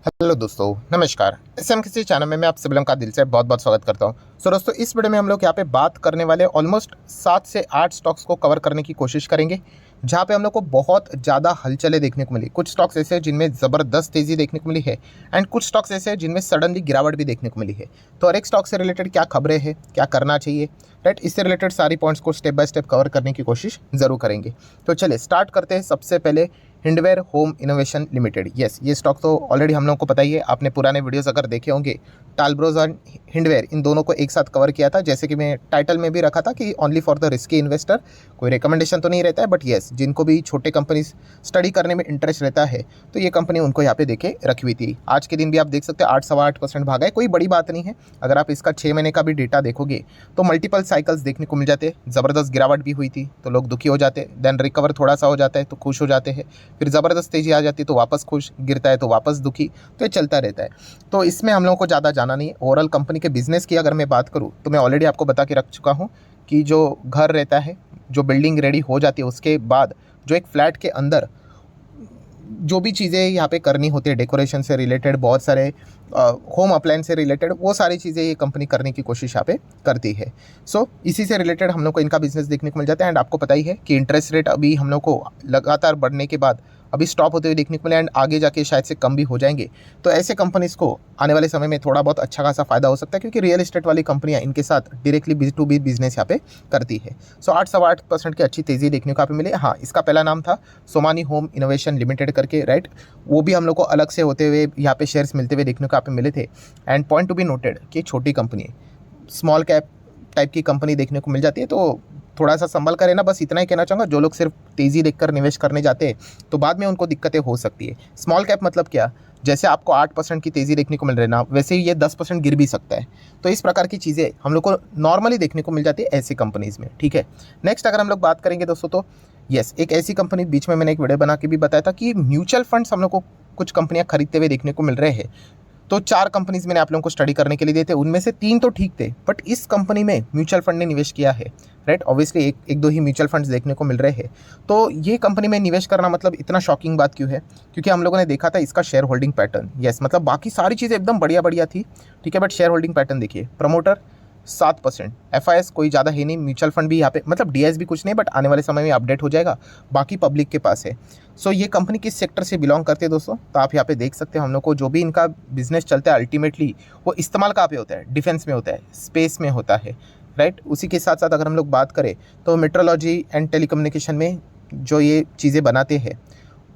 Hello दोस्तों, नमस्कार। SMKC channel में मैं आप सभी लोगों का दिल से बहुत बहुत स्वागत करता हूं। दोस्तों, इस वीडियो में हम लोग यहाँ पे बात करने वाले ऑलमोस्ट 7 से 8 स्टॉक्स को कवर करने की कोशिश करेंगे, जहां पे हम लोग को बहुत ज़्यादा हलचलें देखने को मिली। कुछ स्टॉक्स ऐसे हैं जिनमें ज़बरदस्त तेज़ी देखने को मिली है एंड कुछ स्टॉक्स ऐसे हैं जिनमें सडनली गिरावट भी देखने को मिली है। तो हर एक स्टॉक से रिलेटेड क्या खबरें हैं, क्या करना चाहिए, राइट, इससे रिलेटेड सारी पॉइंट्स को स्टेप बाय स्टेप कवर करने की कोशिश ज़रूर करेंगे। तो चलिए स्टार्ट करते हैं। सबसे पहले Hindware home innovation limited. Yes, ये स्टॉक तो ऑलरेडी हम लोगों को पता ही है, आपने पुराने वीडियोस अगर देखे होंगे। टालब्रोज और हिंडवेयर इन दोनों को एक साथ कवर किया था, जैसे कि मैं टाइटल में भी रखा था कि only for the risky investor. कोई रिकमेंडेशन तो नहीं रहता है, बट येस, जिनको भी छोटे कंपनी स्टडी करने में इंटरेस्ट रहता है तो ये कंपनी उनको यहाँ पे देखे रखी हुई थी। आज के दिन भी आप देख सकते हैं 8-8.25% भागा है, कोई बड़ी बात नहीं है। अगर आप इसका 6 महीने का भी डेटा देखोगे तो मल्टीपल साइकिल्स देखने को मिल जाते हैं। ज़बरदस्त गिरावट भी हुई थी तो लोग दुखी हो जाते, देन रिकवर थोड़ा सा हो जाता है तो खुश हो जाते हैं, फिर ज़बरदस्त तेज़ी आ जाती है तो वापस खुश, गिरता है तो वापस दुखी, तो ये चलता रहता है। तो इसमें हम लोगों को ज़्यादा जाना नहीं है। ओवरऑल कंपनी के बिजनेस की अगर मैं बात करूँ तो मैं ऑलरेडी आपको बता के रख चुका हूँ कि जो घर रहता है, जो बिल्डिंग रेडी हो जाती है, उसके बाद जो एक फ्लैट के अंदर जो भी चीज़ें यहाँ पे करनी होती है, डेकोरेशन से रिलेटेड, बहुत सारे होम अप्लायंस से रिलेटेड, वो सारी चीज़ें ये कंपनी करने की कोशिश यहाँ पे करती है। सो इसी से रिलेटेड हम लोग को इनका बिजनेस देखने को मिल जाता है। एंड आपको पता ही है कि इंटरेस्ट रेट अभी हम लोग को लगातार बढ़ने के बाद अभी स्टॉप होते हुए देखने को मिले एंड आगे जाके शायद से कम भी हो जाएंगे। तो ऐसे कंपनीज़ को आने वाले समय में थोड़ा बहुत अच्छा खासा फायदा हो सकता है, क्योंकि रियल एस्टेट वाली कंपनियां इनके साथ डायरेक्टली B2B बिजनेस यहाँ पे करती है। सो 8-8% की अच्छी तेज़ी देखने को यहाँ पे मिले। हाँ, इसका पहला नाम था सोमानी होम इनोवेशन लिमिटेड करके, राइट। वो भी हम लोग को अलग से होते हुए यहाँ पे शेयर्स मिलते हुए देखने को यहाँ पे मिले थे। And point to be noted कि छोटी कंपनी है, स्मॉल कैप टाइप की कंपनी देखने को मिल जाती है, तो थोड़ा सा संभल कर रहना, बस इतना ही कहना चाहूँगा। जो लोग सिर्फ तेज़ी देखकर निवेश करने जाते हैं तो बाद में उनको दिक्कतें हो सकती है। स्मॉल कैप मतलब क्या, जैसे आपको 8% की तेज़ी देखने को मिल रही है ना, वैसे ही ये 10% गिर भी सकता है। तो इस प्रकार की चीज़ें हम लोग को नॉर्मली देखने को मिल जाती है ऐसी कंपनीज़ में, ठीक है। नेक्स्ट अगर हम लोग बात करेंगे दोस्तों, तो यस, एक ऐसी कंपनी, बीच में मैंने एक वीडियो बना के भी बताया था कि म्यूचुअल फंड्स हम लोग को कुछ कंपनियां खरीदते हुए देखने को मिल रहे हैं। तो 4 कंपनीज मैंने आप लोगों को स्टडी करने के लिए दिए थे, उनमें से 3 तो ठीक थे, बट इस कंपनी में म्यूचुअल फंड ने निवेश किया है, राइट। ऑब्वियसली एक दो ही म्यूचुअल फंड्स देखने को मिल रहे हैं। तो ये कंपनी में निवेश करना मतलब इतना शॉकिंग बात क्यों है, क्योंकि हम लोगों ने देखा था इसका शेयर होल्डिंग पैटर्न। यस, मतलब बाकी सारी चीज़ें एकदम बढ़िया बढ़िया थी, ठीक है, बट शेयर होल्डिंग पैटर्न देखिए। प्रमोटर 7%, FIS कोई ज़्यादा है नहीं, म्यूचुअल फंड भी यहाँ पे मतलब DIS भी कुछ नहीं, बट आने वाले समय में अपडेट हो जाएगा, बाकी पब्लिक के पास है। सो ये कंपनी किस सेक्टर से बिलोंग करते हैं दोस्तों, तो आप यहाँ पे देख सकते हो। हम लोग को जो भी इनका बिजनेस चलता है अल्टीमेटली वो इस्तेमाल कहाँ पे होता है, डिफेंस में होता है, स्पेस में होता है, राइट। उसी के साथ साथ अगर हम लोग बात करें तो मेट्रोलॉजी एंड टेलीकम्युनिकेशन में जो ये चीज़ें बनाते हैं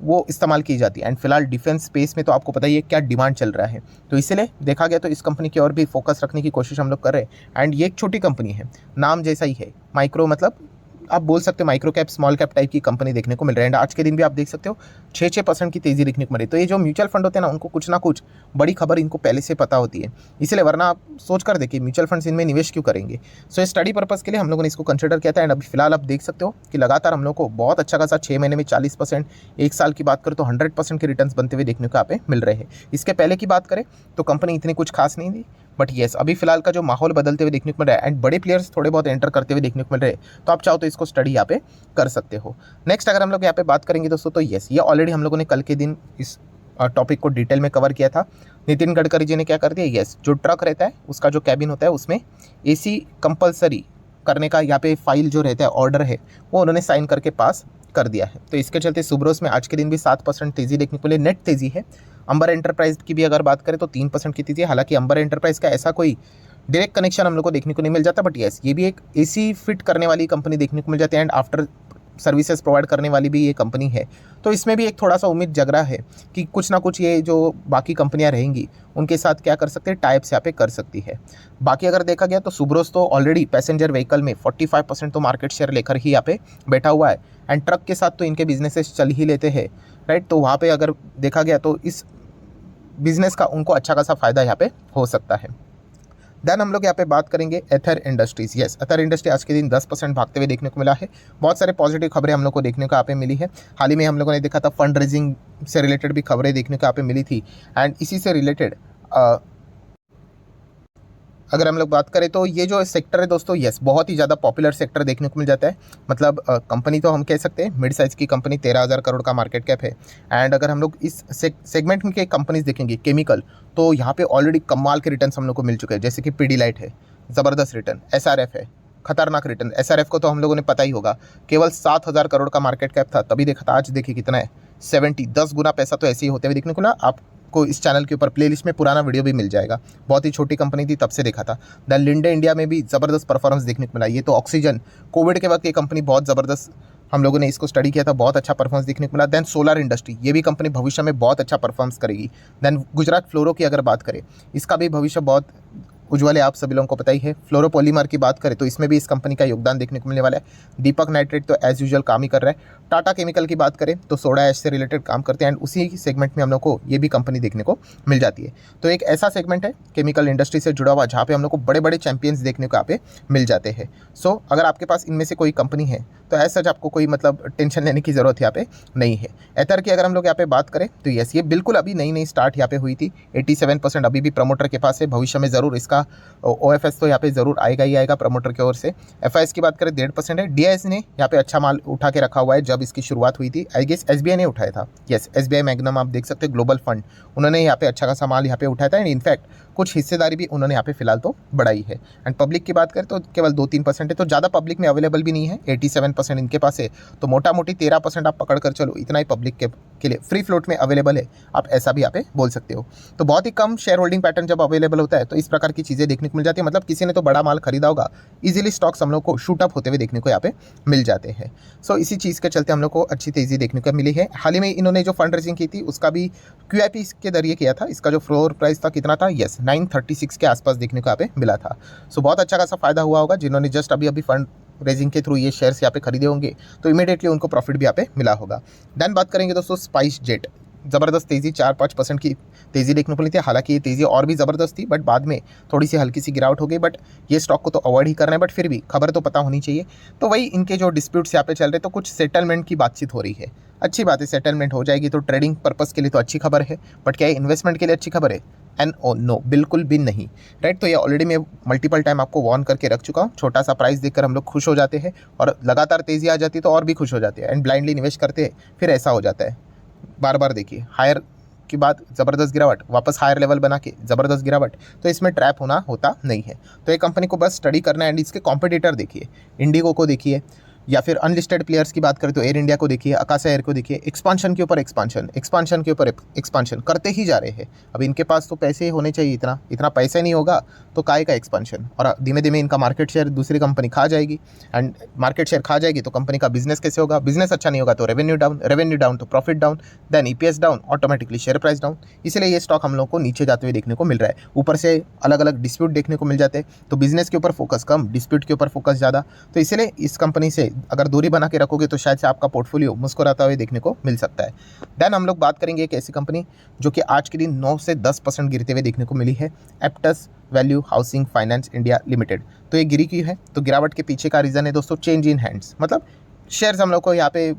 वो इस्तेमाल की जाती है। एंड फिलहाल डिफेंस स्पेस में तो आपको पता ही है क्या डिमांड चल रहा है, तो इसलिए देखा गया तो इस कंपनी की और भी फोकस रखने की कोशिश हम लोग कर रहे हैं। एंड ये एक छोटी कंपनी है, नाम जैसा ही है, माइक्रो, मतलब आप बोल सकते हो micro cap small cap type की कंपनी देखने को मिल रहा है। एंड आज के दिन भी आप देख सकते हो 6% की तेज़ी देखने को मिली। तो ये जो म्यूचुअल फंड होते हैं ना, उनको कुछ ना कुछ बड़ी खबर इनको पहले से पता होती है, इसलिए, वरना आप सोच कर देखिए म्यूचुअल फंड्स इनमें निवेश क्यों करेंगे। सो स्टडी पर्पज़ के लिए हम लोगों ने इसको कंसिडर किया था। एंड अभी फिलहाल आप देख सकते हो कि लगातार हम लोग को बहुत अच्छा खासा 6 महीने में 40%, एक साल की बात करें तो 100% के रिटर्न्स बनते हुए देखने को यहाँ पे मिल रहे हैं। इसके पहले की बात करें तो कंपनी इतनी कुछ खास नहीं थी, बट येस, अभी फिलहाल का जो माहौल बदलते हुए देखने को मिल रहा है एंड बड़े प्लेयर्स थोड़े बहुत एंटर करते हुए देखने को मिल रहे हैं, तो आप चाहो तो इसको स्टडी यहाँ पे कर सकते हो। नेक्स्ट अगर हम लोग यहाँ पे बात करेंगे दोस्तों, तो येस, ये ऑलरेडी हम लोगों ने कल के दिन इस टॉपिक को डिटेल में कवर किया था। नितिन गडकरी जी ने क्या कर दिया, येस, जो ट्रक रहता है उसका जो कैबिन होता है उसमें AC कंपलसरी करने का यहाँ पे फाइल जो रहता है, ऑर्डर है, वो उन्होंने साइन करके पास कर दिया है। तो इसके चलते सुब्रोस में आज के दिन भी 7% तेज़ी देखने को मिली, नेट तेज़ी है। अंबर एंटरप्राइज की भी अगर बात करें तो 3% की तेज़ी है। हालांकि अंबर एंटरप्राइज का ऐसा कोई डायरेक्ट कनेक्शन हम लोग को देखने को नहीं मिल जाता, बट येस, ये भी एक AC फिट करने वाली कंपनी देखने को मिल जाती है एंड आफ्टर सर्विसेज प्रोवाइड करने वाली भी ये कंपनी है। तो इसमें भी एक थोड़ा सा उम्मीद जग रहा है कि कुछ ना कुछ ये जो बाकी कंपनियां रहेंगी उनके साथ क्या कर सकते हैं, टाइप्स यहाँ पे कर सकती है। बाकी अगर देखा गया तो सुब्रोस तो ऑलरेडी पैसेंजर व्हीकल में 45% तो मार्केट शेयर लेकर ही यहाँ पे बैठा हुआ है। एंड ट्रक के साथ तो इनके बिजनेसेस चल ही लेते हैं, राइट। तो वहाँ पे अगर देखा गया तो इस बिजनेस का उनको अच्छा खासा फायदा यहाँ पे हो सकता है। देन हम लोग यहाँ पे बात करेंगे एथर इंडस्ट्रीज। यस, एथर इंडस्ट्री आज के दिन 10% भागते हुए देखने को मिला है। बहुत सारे पॉजिटिव खबरें हम लोग को देखने को यहाँ पे मिली है। हाल ही में हम लोगों ने देखा था फंड रेजिंग से रिलेटेड भी खबरें देखने को यहाँ पे मिली थी। एंड इसी से रिलेटेड अगर हम लोग बात करें तो ये जो सेक्टर है दोस्तों, यस बहुत ही ज़्यादा पॉपुलर सेक्टर देखने को मिल जाता है। मतलब कंपनी तो हम कह सकते हैं मिड साइज़ की कंपनी, 13,000 करोड़ का मार्केट कैप है। एंड अगर हम लोग इस सेगमेंट में के कंपनीज देखेंगे केमिकल, तो यहाँ पे ऑलरेडी कमाल के रिटर्न्स हम लोग को मिल चुके हैं। जैसे कि पीडीलाइट है, ज़बरदस्त रिटर्न। एसआरएफ है, खतरनाक रिटर्न। एसआरएफ को तो हम लोगों ने पता ही होगा, केवल 7,000 करोड़ का मार्केट कैप था तभी देखा था, आज देखिए कितना है, 10 गुना पैसा तो ऐसे ही होते हुए देखने को ना आपको इस चैनल के ऊपर प्लेलिस्ट में पुराना वीडियो भी मिल जाएगा। बहुत ही छोटी कंपनी थी, तब से देखा था। देन लिंडे इंडिया में भी ज़बरदस्त परफॉर्मेंस देखने को मिला। ये तो ऑक्सीजन, कोविड के वक्त ये कंपनी बहुत ज़बरदस्त, हम लोगों ने इसको स्टडी किया था, बहुत अच्छा परफॉर्मेंस देखने को मिला। देन सोलर इंडस्ट्री, ये भी कंपनी भविष्य में बहुत अच्छा परफॉर्मेंस करेगी। देन गुजरात फ्लोरो की अगर बात करें, इसका भी भविष्य बहुत उज्ज्वल है, आप सभी लोगों को पता ही है। फ्लोरोपॉलीमर की बात करें तो इसमें भी इस कंपनी का योगदान देखने को मिलने वाला है। दीपक नाइट्रेट तो एज यूजुअल काम ही कर रहा है। टाटा केमिकल की बात करें तो सोडा ऐश से रिलेटेड काम करते हैं, एंड उसी सेगमेंट में हम लोग को ये भी कंपनी देखने को मिल जाती है। तो एक ऐसा सेगमेंट है केमिकल इंडस्ट्री से जुड़ा हुआ जहाँ पे हम लोग को बड़े बड़े चैंपियंस देखने को यहाँ पे मिल जाते हैं। सो अगर आपके पास इनमें से कोई कंपनी है तो ऐसा सच आपको कोई मतलब टेंशन लेने की ज़रूरत यहाँ पे नहीं है। एथर की अगर हम लोग यहाँ पे बात करें तो यस, ये बिल्कुल अभी नई नई स्टार्ट यहाँ पे हुई थी। 87% अभी भी प्रमोटर के पास है। भविष्य में ज़रूर इसका OFS तो यहाँ पे ज़रूर आएगा ही आएगा प्रमोटर की ओर से। FIS की बात करें 1.5% है। DIS ने यहाँ पे अच्छा माल उठा के रखा हुआ है। जब इसकी शुरुआत हुई थी आई गेस SBI ने उठाया था, यस SBI मैग्नम आप देख सकते हैं, ग्लोबल फंड, उन्होंने यहाँ पे अच्छा खासा माल यहाँ पे उठाया था। एंड इनफैक्ट कुछ हिस्सेदारी भी उन्होंने यहाँ पे फिलहाल तो बढ़ाई है। एंड पब्लिक की बात करें तो केवल 2-3% है, तो ज़्यादा पब्लिक में अवेलेबल भी नहीं है। 87% इनके पास है, तो मोटा मोटी 13% आप पकड़ कर चलो, इतना ही पब्लिक के लिए फ्री फ्लोट में अवेलेबल है, आप ऐसा भी यहाँ पे बोल सकते हो। तो बहुत ही कम शेयर होल्डिंग पैटर्न जब अवेलेबल होता है तो इस प्रकार की चीज़ें देखने को मिल जाती है। मतलब किसी ने तो बड़ा माल खरीदा होगा, इजीली स्टॉक्स हम लोग को शूट अप होते हुए देखने को यहाँ पे मिल जाते हैं। सो इसी चीज़ के चलते हम लोग को अच्छी तेज़ी देखने को मिली है। हाल ही में इन्होंने जो फंड रेजिंग की थी उसका भी QIP के जरिए किया था। इसका जो फ्लोर प्राइस था कितना था, यस 936 के आसपास देखने को यहाँ पे मिला था। सो बहुत अच्छा खासा फायदा हुआ होगा जिन्होंने जस्ट अभी फंड रेजिंग के थ्रू ये शेयर्स यहाँ पे खरीदे होंगे, तो इमीडिएटली उनको प्रॉफिट भी यहाँ पे मिला होगा। देन बात करेंगे दोस्तों स्पाइस जेट, ज़बरदस्त तेज़ी, 4-5% की तेज़ी देखने को मिली थी। हालांकि ये तेज़ी और भी ज़बरदस्त थी, बट बाद में थोड़ी सी हल्की सी गिरावट हो गई। बट ये स्टॉक को तो अवॉइड ही करना है, बट फिर भी खबर तो पता होनी चाहिए। तो वही इनके जो डिस्प्यूट्स यहाँ पे चल रहे, तो कुछ सेटलमेंट की बातचीत हो रही है। अच्छी बात है, सेटलमेंट हो जाएगी तो ट्रेडिंग पर्पज़ के लिए तो अच्छी खबर है, बट क्या इन्वेस्टमेंट के लिए अच्छी खबर है? नो, बिल्कुल भी नहीं, राइट। तो ये ऑलरेडी मैं मल्टीपल टाइम आपको वार्न करके रख चुका हूँ। छोटा सा प्राइस देखकर हम लोग खुश हो जाते हैं और लगातार तेज़ी आ जाती है तो और भी खुश हो जाते हैं, एंड ब्लाइंडली निवेश करते हैं, फिर ऐसा हो जाता है। बार बार देखिए, हायर की बात, ज़बरदस्त गिरावट, वापस हायर लेवल बना के ज़बरदस्त गिरावट, तो इसमें ट्रैप होना होता नहीं है। तो ये कंपनी को बस स्टडी करना है। एंड इसके कॉम्पिटिटर देखिए, इंडिगो को देखिए, या फिर अनलिस्टेड प्लेयर्स की बात करें तो एयर इंडिया को देखिए, आकाशा एयर को देखिए, एक्सपांशन के ऊपर एक्सपांशन, एक्सपांशन के ऊपर एक्सपांशन करते ही जा रहे हैं। अब इनके पास तो पैसे होने चाहिए, इतना पैसा नहीं होगा तो काय का एक्सपांशन। और धीमे धीमे इनका मार्केट शेयर दूसरी कंपनी खा जाएगी, एंड मार्केट शेयर खा जाएगी तो कंपनी का बिजनेस कैसे होगा? बिजनेस अच्छा नहीं होगा तो रेवेन्यू डाउन तो profit down, then EPS down, automatically share price down. इसलिए ये स्टॉक हम लोग को नीचे जाते हुए देखने को मिल रहा है। ऊपर से अलग अलग डिस्प्यूट देखने को मिल जाते हैं, तो बिजनेस के ऊपर फोकस कम, डिस्प्यूट के ऊपर फोकस ज़्यादा। तो इसलिए इस कंपनी से अगर दूरी बना के रखोगे तो शायद से आपका पोर्टफोलियो मुस्कुराता हुए देखने को मिल सकता है। देन हम लोग बात करेंगे एक ऐसी कंपनी जो कि आज के दिन 9 से 10% गिरते हुए देखने को मिली है, Aptus value housing finance India limited. तो ये गिरी क्यों है? तो गिरावट के पीछे का रीज़न है दोस्तों चेंज इन हैंड्स। मतलब शेयर्स हम लोग को यहाँ पे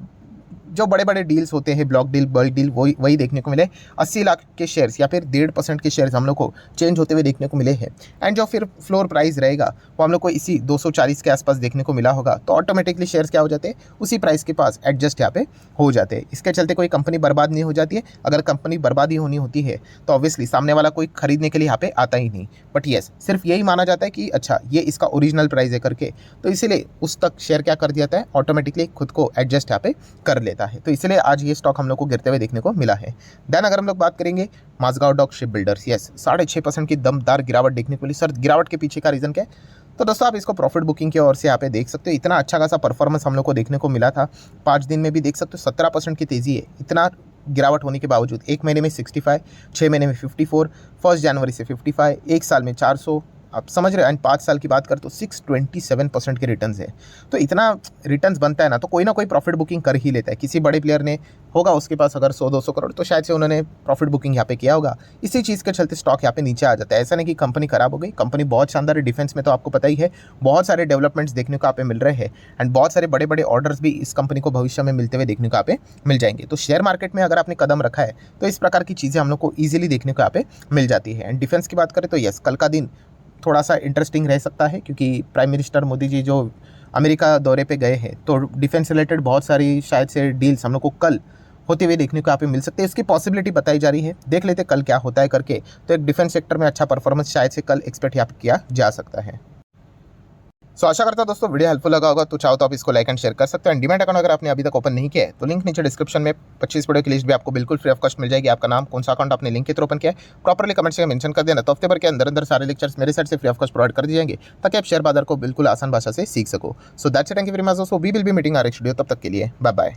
जो बड़े बड़े डील्स होते हैं, ब्लॉक डील, बल्क डील, वही देखने को मिले। 80 लाख के शेयर्स या फिर 1.5% के शेयर्स हम लोग को चेंज होते हुए देखने को मिले हैं। एंड जो फिर फ्लोर प्राइस रहेगा वो हम लोग को इसी 240 के आसपास देखने को मिला होगा। तो ऑटोमेटिकली शेयर्स क्या हो जाते हैं, उसी प्राइस के पास एडजस्ट यहाँ पे हो जाते हैं। इसके चलते कोई कंपनी बर्बाद नहीं हो जाती है। अगर कंपनी बर्बादी होनी होती है तो ऑब्वियसली सामने वाला कोई खरीदने के लिए यहाँ पे आता ही नहीं। बट येस, सिर्फ यही माना जाता है कि अच्छा ये इसका ओरिजिनल प्राइस है करके, तो इसीलिए उस तक शेयर क्या कर दिया जाता है, ऑटोमेटिकली खुद को एडजस्ट यहाँ पे कर लेता है। तो इसलिए आज ये स्टॉक हम लोग को गिरते हुए देखने को मिला है। देन अगर हम लोग बात करेंगे Mazagon dock shipbuilders, yes 6.5% की दमदार गिरावट देखने को मिली। सर गिरावट के पीछे का रीज़न क्या है? तो दोस्तों आप इसको प्रॉफिट बुकिंग की ओर से यहाँ पे देख सकते हो। इतना अच्छा खासा परफॉर्मेंस हम लोग को देखने को मिला था। 5 दिन में भी देख सकते हो 17% की तेज़ी है। इतना गिरावट होने के बावजूद 1 महीने में 65, 6 महीने में 54, 1 जनवरी से 55, 1 साल में 400, आप समझ रहे हो। एंड 5 साल की बात कर तो 627% के रिटर्न्स है। तो इतना रिटर्न्स बनता है ना, तो कोई ना कोई प्रॉफिट बुकिंग कर ही लेता है। किसी बड़े प्लेयर ने होगा उसके पास अगर 100-200 करोड़, तो शायद से उन्होंने प्रॉफिट बुकिंग यहाँ पे किया होगा। इसी चीज़ के चलते स्टॉक यहाँ पे नीचे आ जाता है। ऐसा नहीं कि कंपनी खराब हो गई, कंपनी बहुत शानदार है। डिफेंस में तो आपको पता ही है, बहुत सारे डेवलपमेंट्स देखने को यहाँ पे मिल रहे हैं, एंड बहुत सारे बड़े बड़े ऑर्डर्स भी इस कंपनी को भविष्य में मिलते हुए देखने को यहाँ पे मिल जाएंगे। तो शेयर मार्केट में अगर आपने कदम रखा है तो इस प्रकार की चीज़ें हम लोग को ईजिली देखने को यहाँ पे मिल जाती है। एंड डिफेंस की बात करें तो यस, कल का दिन थोड़ा सा इंटरेस्टिंग रह सकता है, क्योंकि प्राइम मिनिस्टर मोदी जी जो अमेरिका दौरे पे गए हैं, तो डिफेंस रिलेटेड बहुत सारी शायद से डील्स हम लोग को कल होते हुए देखने को यहाँ पे मिल सकते हैं। इसकी पॉसिबिलिटी बताई जा रही है, देख लेते कल क्या होता है करके। तो एक डिफेंस सेक्टर में अच्छा परफॉर्मेंस शायद से कल एक्सपेक्ट यहाँ पे किया जा सकता है। सो आशा करता हूं दोस्तों वीडियो हेल्पफुल लगा होगा, तो चाहो तो आप इसको लाइक एंड शेयर कर सकते हैं। डीमैट अकाउंट अगर आपने अभी तक ओपन नहीं किया है तो लिंक नीचे डिस्क्रिप्शन में 25 वीडियो की लिस्ट भी आपको बिल्कुल फ्री ऑफ कॉस्ट मिल जाएगी। आपका नाम, कौन सा अकाउंट आपने लिंक के थ्रू ओपन किया है, प्रॉपर्ली कमेंट्स में मेंशन कर देना। तो हफ्ते भर के अंदर अंदर सारे लेक्चर्स मेरे साइड से फ्री ऑफ कॉस्ट प्रोवाइड कर दिए जाएंगे, ताकि आप शेयर बाजार को बिल्कुल आसान भाषा से सीख सको। So that's it, thank you very much दोस्तों, we will be meeting our next video. तब तक के लिए बाय बाय।